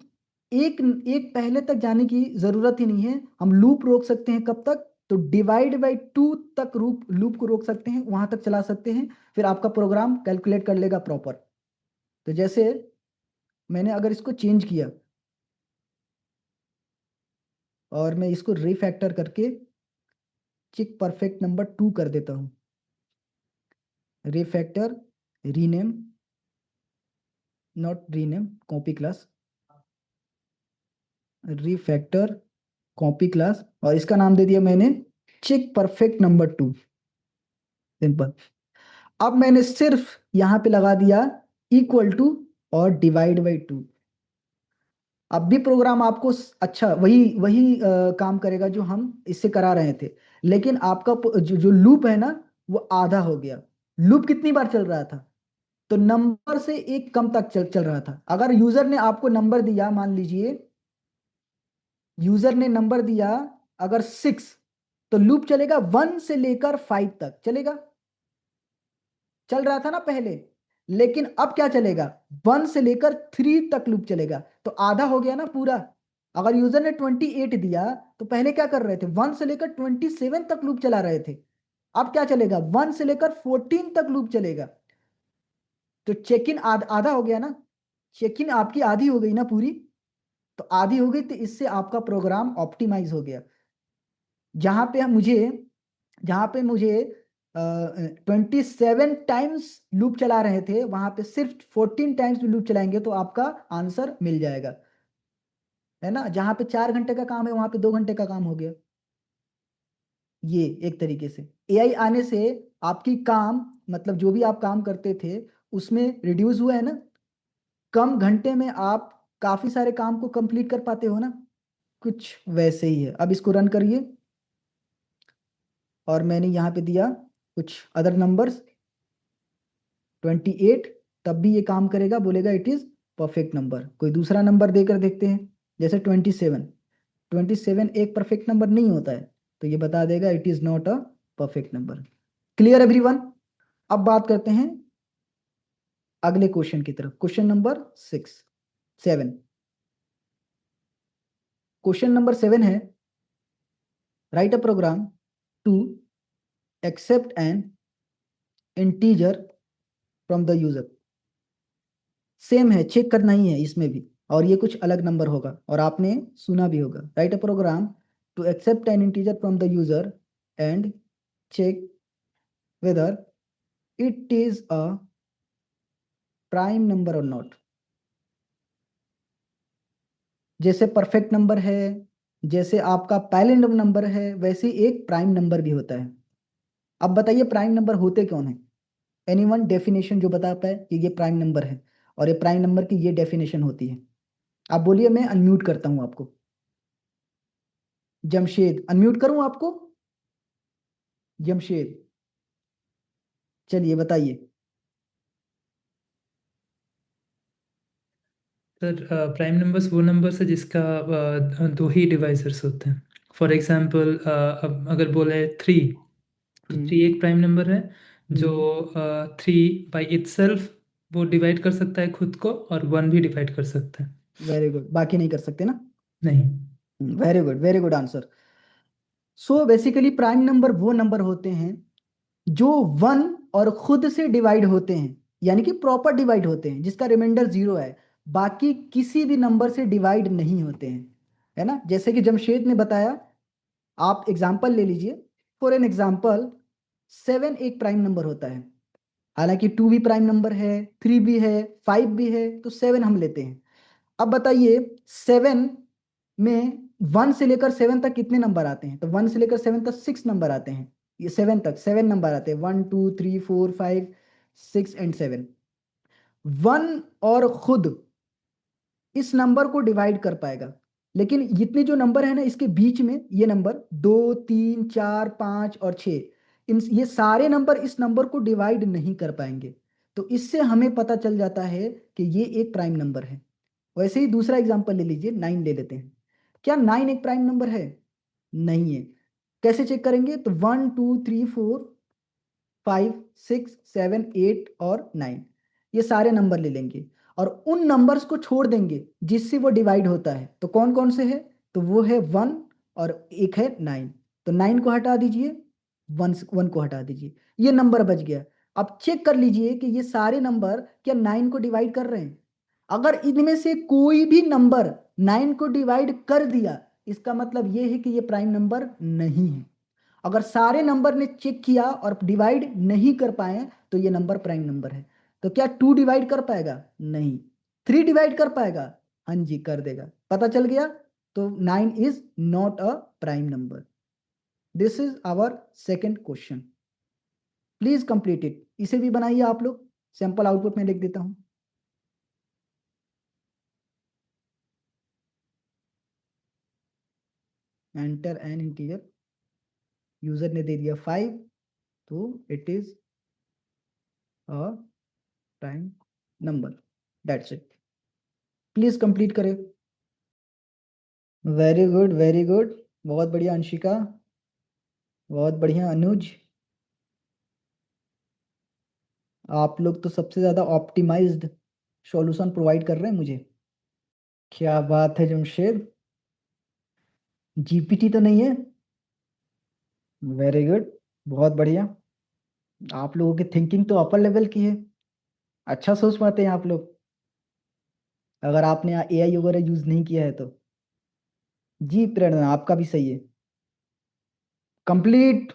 एक एक पहले तक जाने की जरूरत ही नहीं है। हम लूप रोक सकते हैं कब तक, तो डिवाइड बाई 2 तक लूप को रोक सकते हैं, वहां तक चला सकते हैं, फिर आपका प्रोग्राम कैलकुलेट कर लेगा प्रॉपर। तो जैसे मैंने अगर इसको चेंज किया और मैं इसको रिफैक्टर करके चेक परफेक्ट नंबर 2 कर देता हूँ, refactor, rename, not rename, copy class, refactor, copy class, और इसका नाम दे दिया मैंने चेक परफेक्ट नंबर 2। सिंपल। अब मैंने सिर्फ यहां पे लगा दिया इक्वल टू और डिवाइड बाई 2। अब भी प्रोग्राम आपको अच्छा वही वही काम करेगा जो हम इससे करा रहे थे, लेकिन आपका जो लूप है ना वो आधा हो गया। लूप कितनी बार चल रहा था? तो नंबर से एक कम तक चल रहा था। अगर यूजर ने आपको नंबर दिया, मान लीजिए यूजर ने नंबर दिया अगर 6, तो लूप चलेगा 1 से लेकर 5 तक चलेगा, चल रहा था ना पहले। लेकिन अब क्या चलेगा? 1 से लेकर 3 तक लूप चलेगा, तो आधा हो गया ना पूरा। अगर यूजर ने 28 दिया तो पहले क्या कर रहे थे? 1 से लेकर 27 तक लूप चला रहे थे। अब क्या चलेगा? 1 से लेकर 14 तक लूप चलेगा। तो चेक इन आधा हो गया ना, चेक इन आपकी आधी हो गई ना पूरी। तो आधी हो गई तो इससे आपका प्रोग्राम ऑप्टिमाइज हो गया। जहां पे मुझे जहां पे मुझे 27 टाइम्स लूप चला रहे थे, वहां पे सिर्फ 14 टाइम्स भी लूप चलाएंगे तो आपका आंसर मिल जाएगा, है ना। जहां पे 4 घंटे का काम है वहां पे 2 घंटे का काम हो गया। ये एक तरीके से एआई आने से आपकी काम, मतलब जो भी आप काम करते थे उसमें रिड्यूस हुआ है ना। कम घंटे में आप काफी सारे काम को कंप्लीट कर पाते हो ना। कुछ वैसे ही है। अब इसको रन करिए और मैंने यहाँ पे दिया कुछ अदर नंबर्स, 28, तब भी ये काम करेगा, बोलेगा इट इज परफेक्ट नंबर। कोई दूसरा नंबर देकर देखते हैं, जैसे 27। 27 एक परफेक्ट नंबर नहीं होता है, तो ये बता देगा it is not a perfect number. Clear everyone? अब बात करते हैं अगले क्वेश्चन की तरफ, क्वेश्चन नंबर 7। क्वेश्चन नंबर 7 है, write a program to accept an integer from the user. Same है, चेक करना ही है इसमें भी, और ये कुछ अलग नंबर होगा और आपने सुना भी होगा। Write a program to accept an integer from the user and check whether it is a prime number और नॉट। जैसे परफेक्ट नंबर है, जैसे आपका पाइलेंड नंबर है, वैसे एक प्राइम नंबर भी होता है। अब बताइए प्राइम नंबर होते कौन है? एनीवन डेफिनेशन जो बता पाए कि ये प्राइम नंबर है और ये प्राइम नंबर की ये डेफिनेशन होती है? आप बोलिए, मैं अनम्यूट करता हूं आपको। जमशेद, अनम्यूट करूं आपको? जमशेद, चलिए बताइए। सर प्राइम नंबर्स वो नंबर्स है जिसका दो ही डिवाइजर्स होते हैं। फॉर एग्जांपल अब अगर बोले 3, तो 3 एक प्राइम नंबर है जो हम्म, 3 बाई इटसेल्फ वो डिवाइड कर सकता है खुद को, और 1 भी डिवाइड कर सकता है। Very good. बाकी नहीं कर सकते ना? नहीं। Very good, very good answer. So basically prime number वो नंबर होते हैं जो 1 और खुद से डिवाइड होते हैं, यानी कि प्रॉपर डिवाइड होते हैं, जिसका रिमाइंडर 0 है। बाकी किसी भी नंबर से डिवाइड नहीं होते हैं, है ना। जैसे कि जमशेद ने बताया, आप एग्जाम्पल ले लीजिए। फॉर एन एग्जाम्पल, 7 एक प्राइम नंबर होता है। हालांकि 2 भी प्राइम नंबर है, 3 भी है, 5 भी है, तो 7 हम लेते हैं। अब बताइए 7 में 1 से लेकर 7 तक कितने नंबर आते हैं? तो 1 से लेकर 7 तक 6 नंबर आते हैं। ये 7 तक 7 नंबर आते हैं, 1 2 3 4 5 6 एंड 7। 1 और खुद इस नंबर को डिवाइड कर पाएगा, लेकिन इतने जो नंबर है ना इसके बीच में, ये नंबर 2 3 4 5 और 6, इन ये सारे नंबर इस नंबर को डिवाइड नहीं कर पाएंगे। तो इससे हमें पता चल जाता है कि ये एक प्राइम नंबर है। वैसे ही दूसरा एग्जांपल ले लीजिए, 9 ले लेते हैं। क्या 9 एक प्राइम नंबर है? नहीं है। कैसे चेक करेंगे? तो 1 2 3 4 5 6 7 8 और 9, ये सारे नंबर ले लेंगे और उन नंबर्स को छोड़ देंगे जिससे वो डिवाइड होता है। तो कौन कौन से है? तो वो है 1 और एक है 9। तो 9 को हटा दीजिए, 1 को हटा दीजिए, ये नंबर बच गया। अब चेक कर लीजिए कि ये सारे नंबर क्या 9 को डिवाइड कर रहे हैं। अगर इनमें से कोई भी नंबर 9 को डिवाइड कर दिया, इसका मतलब ये है कि ये प्राइम नंबर नहीं है। अगर सारे नंबर ने चेक किया और डिवाइड नहीं कर पाए तो ये नंबर प्राइम नंबर है। तो क्या 2 डिवाइड कर पाएगा? नहीं। 3 डिवाइड कर पाएगा? हाँ जी, कर देगा। पता चल गया। तो 9 is not a prime number. This is our second question. Please complete it. इसे भी बनाइए आप लोग। सैंपल आउटपुट में लिख देता हूं। Enter an integer. यूजर ने दे दिया 5, तो it is a prime number. That's it. Please complete करें। Very good, very good. बहुत बढ़िया अंशिका, बहुत बढ़िया अनुज। आप लोग तो सबसे ज्यादा ऑप्टिमाइज्ड सॉल्यूशन प्रोवाइड कर रहे हैं मुझे। क्या बात है जमशेद, जीपीटी तो नहीं है? वेरी गुड, बहुत बढ़िया। आप लोगों की थिंकिंग तो अपर लेवल की है। अच्छा सोच पाते हैं आप लोग, अगर आपने एआई वगैरह यूज नहीं किया है तो। जी प्रेरणा, आपका भी सही है। कंप्लीट।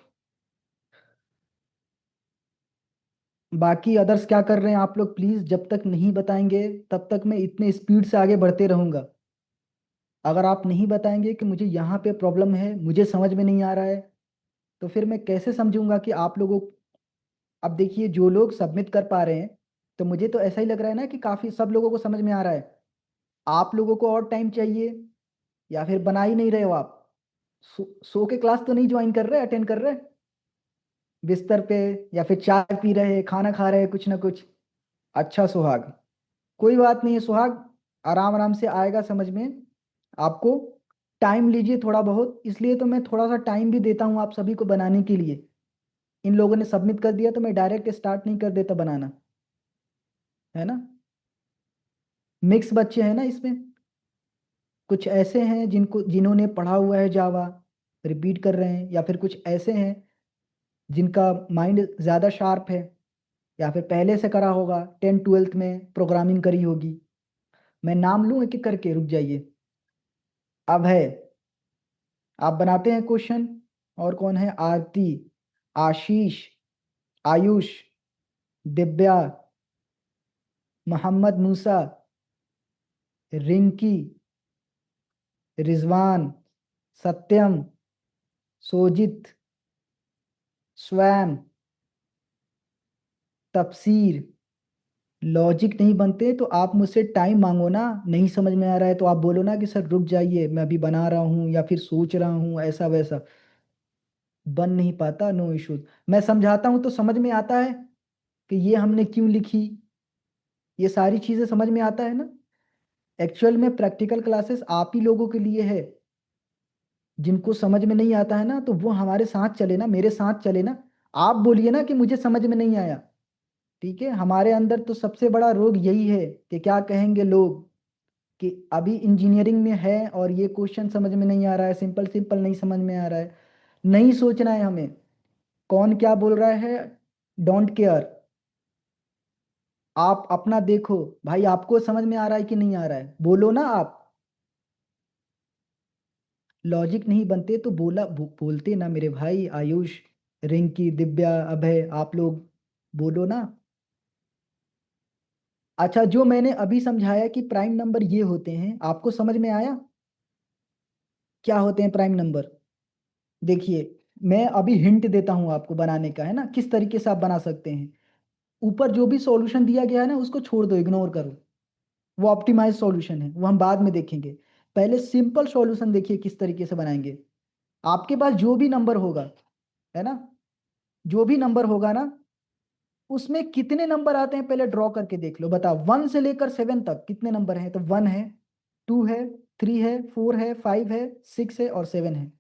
बाकी अदर्स क्या कर रहे हैं आप लोग? प्लीज जब तक नहीं बताएंगे तब तक मैं इतने स्पीड से आगे बढ़ते रहूंगा। अगर आप नहीं बताएंगे कि मुझे यहाँ पे प्रॉब्लम है, मुझे समझ में नहीं आ रहा है, तो फिर मैं कैसे समझूंगा कि आप लोगों। अब देखिए, जो लोग सबमिट कर पा रहे हैं, तो मुझे तो ऐसा ही लग रहा है ना कि काफी सब लोगों को समझ में आ रहा है। आप लोगों को और टाइम चाहिए, या फिर बना ही नहीं रहे हो आप? सो के क्लास तो नहीं ज्वाइन कर रहे, अटेंड कर रहे बिस्तर पे, या फिर चाय पी रहे, खाना खा रहे, कुछ ना कुछ। अच्छा सुहाग, कोई बात नहीं है सुहाग, आराम आराम से आएगा समझ में आपको। टाइम लीजिए थोड़ा बहुत, इसलिए तो मैं थोड़ा सा टाइम भी देता हूँ आप सभी को बनाने के लिए। इन लोगों ने सबमिट कर दिया तो मैं डायरेक्ट स्टार्ट नहीं कर देता बनाना, है ना। मिक्स बच्चे हैं ना इसमें। कुछ ऐसे हैं जिन्होंने पढ़ा हुआ है जावा, रिपीट कर रहे हैं, या फिर कुछ ऐसे हैं जिनका माइंड ज़्यादा शार्प है, या फिर पहले से करा होगा, 10th 12th में प्रोग्रामिंग करी होगी। मैं नाम लूँ एक एक करके, रुक जाइए। अब है, आप बनाते हैं क्वेश्चन। और कौन है? आरती, आशीष, आयुष, दिव्या, मोहम्मद मूसा, रिंकी, रिजवान, सत्यम, सोजित, स्वयं, तफसीर। लॉजिक नहीं बनते तो आप मुझसे टाइम मांगो ना। नहीं समझ में आ रहा है तो आप बोलो ना कि सर रुक जाइए, मैं अभी बना रहा हूँ, या फिर सोच रहा हूँ, ऐसा वैसा। बन नहीं पाता, नो इश्यूज। मैं समझाता हूँ तो समझ में आता है कि ये हमने क्यों लिखी। ये सारी चीजें समझ में आता है ना। एक्चुअल में प्रैक्टिकल क्लासेस आप ही लोगों के लिए है। जिनको समझ में नहीं आता है ना, तो वो हमारे साथ चले ना, मेरे साथ चले ना। आप बोलिए ना कि मुझे समझ में नहीं आया। ठीक है, हमारे अंदर तो सबसे बड़ा रोग यही है कि क्या कहेंगे लोग, कि अभी इंजीनियरिंग में है और ये क्वेश्चन समझ में नहीं आ रहा है, सिंपल सिंपल नहीं समझ में आ रहा है। नहीं सोचना है हमें, कौन क्या बोल रहा है, डोंट केयर। आप अपना देखो, भाई आपको समझ में आ रहा है कि नहीं आ रहा है, बोलो ना आप। लॉजिक नहीं बनते तो बोलते ना मेरे भाई आयुष, रिंकी, दिव्या, अभय, आप लोग बोलो ना। अच्छा, जो मैंने अभी समझाया कि प्राइम नंबर ये होते हैं, आपको समझ में आया क्या होते हैं प्राइम नंबर? देखिए, मैं अभी हिंट देता हूं आपको बनाने का, है ना, किस तरीके से आप बना सकते हैं। ऊपर जो भी सॉल्यूशन दिया गया है ना, उसको छोड़ दो, इग्नोर करो। वो ऑप्टिमाइज सॉल्यूशन है, वो हम बाद में देखेंगे। पहले सिंपल सॉल्यूशन देखिए किस तरीके से बनाएंगे। आपके पास जो भी नंबर होगा, है ना, जो भी नंबर होगा ना, उसमें कितने नंबर आते हैं पहले ड्रॉ करके देख लो। बताओ, 1 से लेकर 7 तक कितने नंबर हैं? तो 1 है, 2 है, 3 है, 4 है, 5 है, 6 है और 7 है।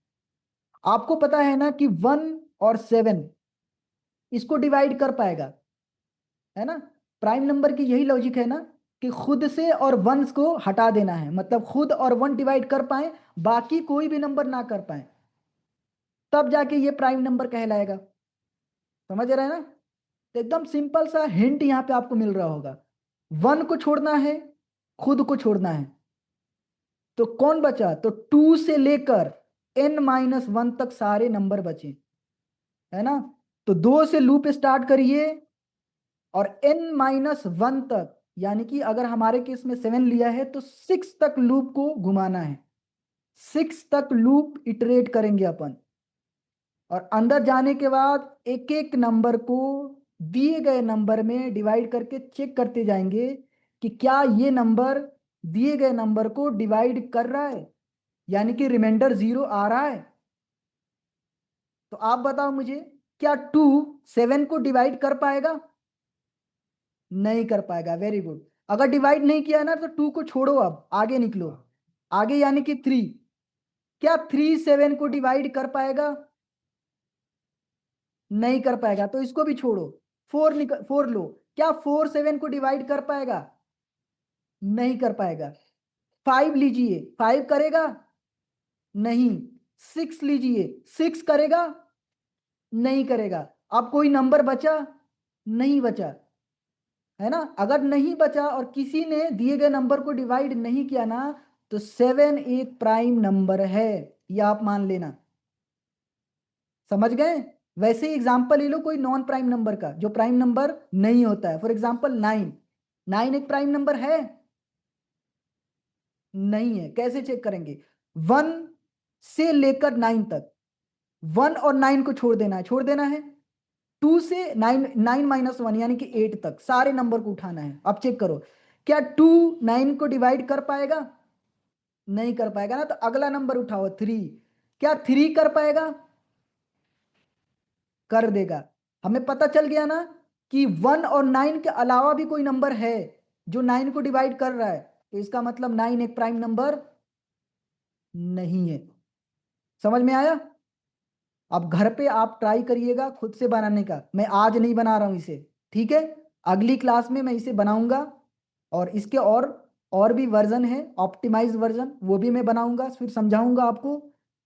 आपको पता है ना कि 1 और 7 इसको डिवाइड कर पाएगा, है ना। प्राइम नंबर की यही लॉजिक है ना, कि खुद से और वंस को हटा देना है, मतलब खुद और 1 डिवाइड कर पाए, बाकी कोई भी नंबर ना कर पाए। तब जाके ये प्राइम नंबर कहलाएगा। समझ रहे हैं ना? तो एकदम सिंपल सा हिंट यहाँ पे आपको मिल रहा होगा। 1 को छोड़ना है, खुद को छोड़ना है, तो कौन बचा? तो 2 से लेकर n-1 तक सारे नंबर बचे, है ना? तो 2 से लूप स्टार्ट करिए और n-1 तक, यानी कि अगर हमारे केस में 7 लिया है तो 6 तक लूप को घुमाना है। 6 तक लूप इटरेट करेंगे अपन, और अंदर जाने के बाद एक एक नंबर को दिए गए नंबर में डिवाइड करके चेक करते जाएंगे कि क्या ये नंबर दिए गए नंबर को डिवाइड कर रहा है, यानी कि रिमाइंडर 0 आ रहा है। तो आप बताओ मुझे, क्या 2 7 को डिवाइड कर पाएगा? नहीं कर पाएगा। Very good. अगर डिवाइड नहीं किया ना तो 2 को छोड़ो, अब आगे निकलो। आगे यानी कि 3, क्या 3 7 को डिवाइड कर पाएगा? नहीं कर पाएगा, तो इसको भी छोड़ो। 4 लो, क्या 4 7 को डिवाइड कर पाएगा? नहीं कर पाएगा। 5 लीजिए, 5 करेगा? नहीं। 6 लीजिए, 6 करेगा? नहीं करेगा। अब कोई नंबर बचा? नहीं बचा, है ना? अगर नहीं बचा और किसी ने दिए गए नंबर को डिवाइड नहीं किया ना, तो 7 एक प्राइम नंबर है, ये आप मान लेना। समझ गए? वैसे ही एग्जाम्पल ले लो कोई नॉन प्राइम नंबर का, जो प्राइम नंबर नहीं होता है। फॉर एग्जाम्पल 9, 9 एक प्राइम नंबर है? नहीं है। कैसे चेक करेंगे? 1 से लेकर 9 तक, 1 और 9 को छोड़ देना है, छोड़ देना है। 2 से 9, 9-1 यानी कि 8 तक सारे नंबर को उठाना है। अब चेक करो, क्या 2 9 को डिवाइड कर पाएगा? नहीं कर पाएगा ना, तो अगला नंबर उठाओ 3, क्या 3 कर पाएगा? कर देगा। हमें पता चल गया ना कि 1 और 9 के अलावा भी कोई नंबर है जो 9 को डिवाइड कर रहा है, तो इसका मतलब 9 एक प्राइम नंबर नहीं है। समझ में आया? अब घर पे आप ट्राई करिएगा खुद से बनाने का, मैं आज नहीं बना रहा हूं इसे, ठीक है? अगली क्लास में मैं इसे बनाऊंगा, और इसके और भी वर्जन है, ऑप्टिमाइज वर्जन, वो भी मैं बनाऊंगा, फिर समझाऊंगा आपको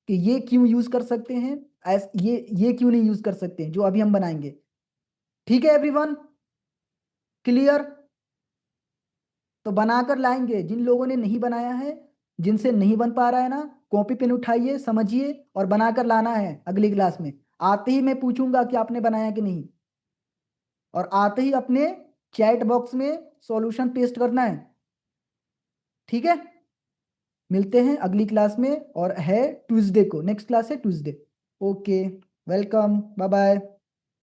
कि ये क्यों यूज कर सकते हैं, ये क्यों नहीं यूज कर सकते हैं, जो अभी हम बनाएंगे। ठीक है एवरीवन? क्लियर? तो बनाकर लाएंगे। जिन लोगों ने नहीं बनाया है, जिनसे नहीं बन पा रहा है ना, कॉपी पेन उठाइए, समझिए और बनाकर लाना है अगली क्लास में। आते ही मैं पूछूंगा कि आपने बनाया कि नहीं, और आते ही अपने चैट बॉक्स में सॉल्यूशन पेस्ट करना है। ठीक है? मिलते हैं अगली क्लास में, और है ट्यूसडे को, नेक्स्ट क्लास है Tuesday. Okay, welcome, bye bye.